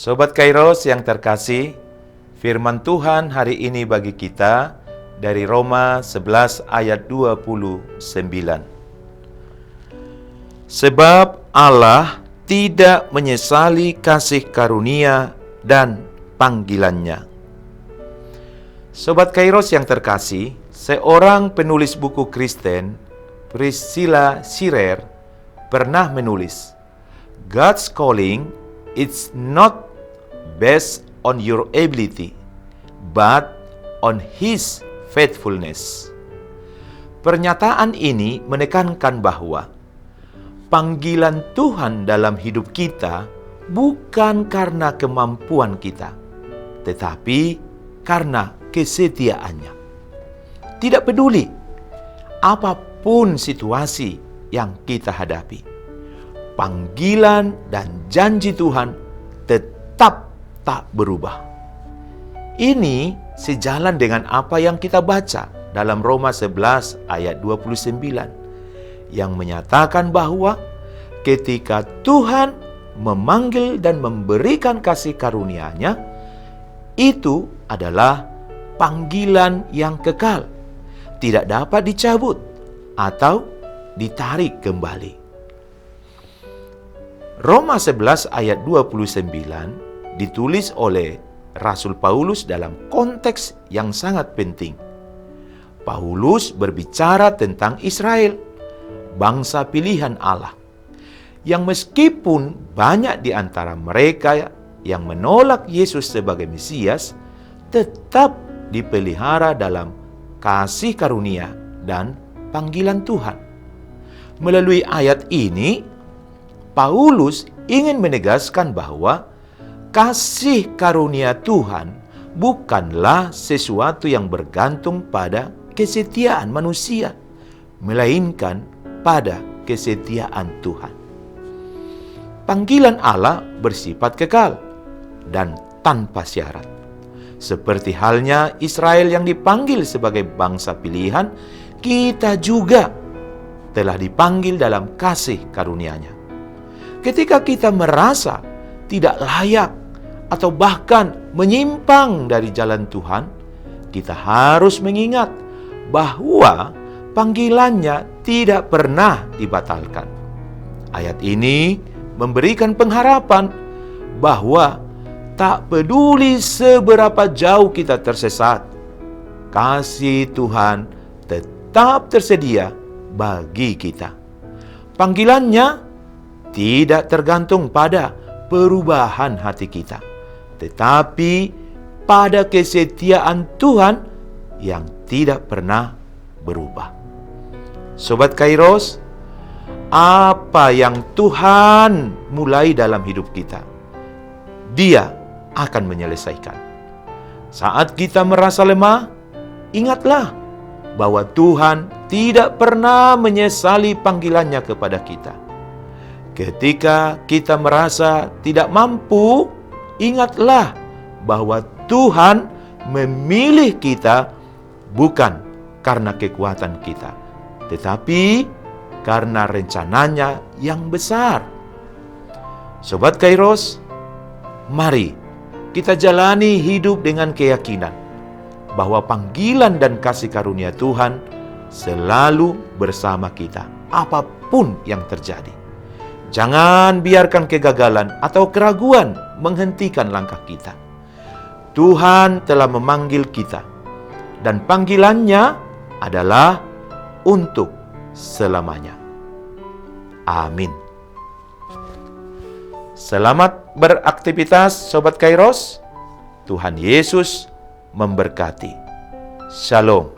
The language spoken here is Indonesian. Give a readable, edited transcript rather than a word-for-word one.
Sobat Kairos yang terkasih, firman Tuhan hari ini bagi kita dari Roma 11 ayat 29. Sebab Allah tidak menyesali kasih karunia dan panggilannya. Sobat Kairos yang terkasih, seorang penulis buku Kristen, Priscilla Shirer, pernah menulis, God's calling it's not based on your ability, but on His faithfulness. Pernyataan ini menekankan bahwa panggilan Tuhan dalam hidup kita bukan karena kemampuan kita, tetapi karena kesetiaannya. Tidak peduli apapun situasi yang kita hadapi, panggilan dan janji Tuhan tetap tak berubah. Ini sejalan dengan apa yang kita baca dalam Roma 11 ayat 29 yang menyatakan bahwa ketika Tuhan memanggil dan memberikan kasih karunia-Nya, itu adalah panggilan yang kekal, tidak dapat dicabut atau ditarik kembali. Roma 11 ayat 29 ditulis oleh Rasul Paulus dalam konteks yang sangat penting. Paulus berbicara tentang Israel, bangsa pilihan Allah, yang meskipun banyak di antara mereka yang menolak Yesus sebagai Mesias, tetap dipelihara dalam kasih karunia dan panggilan Tuhan. Melalui ayat ini, Paulus ingin menegaskan bahwa kasih karunia Tuhan bukanlah sesuatu yang bergantung pada kesetiaan manusia, melainkan pada kesetiaan Tuhan. Panggilan Allah bersifat kekal dan tanpa syarat. Seperti halnya Israel yang dipanggil sebagai bangsa pilihan, kita juga telah dipanggil dalam kasih karunia-Nya. Ketika kita merasa tidak layak atau bahkan menyimpang dari jalan Tuhan, kita harus mengingat bahwa panggilannya tidak pernah dibatalkan. Ayat ini memberikan pengharapan bahwa tak peduli seberapa jauh kita tersesat, kasih Tuhan tetap tersedia bagi kita. Panggilannya tidak tergantung pada perubahan hati kita, tetapi pada kesetiaan Tuhan yang tidak pernah berubah. Sobat Kairos, apa yang Tuhan mulai dalam hidup kita, Dia akan menyelesaikan. Saat kita merasa lemah, ingatlah bahwa Tuhan tidak pernah menyesali panggilannya kepada kita. Ketika kita merasa tidak mampu, ingatlah bahwa Tuhan memilih kita bukan karena kekuatan kita, tetapi karena rencananya yang besar. Sobat Kairos, mari kita jalani hidup dengan keyakinan bahwa panggilan dan kasih karunia Tuhan selalu bersama kita, apapun yang terjadi. Jangan biarkan kegagalan atau keraguan menghentikan langkah kita. Tuhan telah memanggil kita, dan panggilannya adalah untuk selamanya. Amin. Selamat beraktivitas Sobat Kairos. Tuhan Yesus memberkati. Shalom.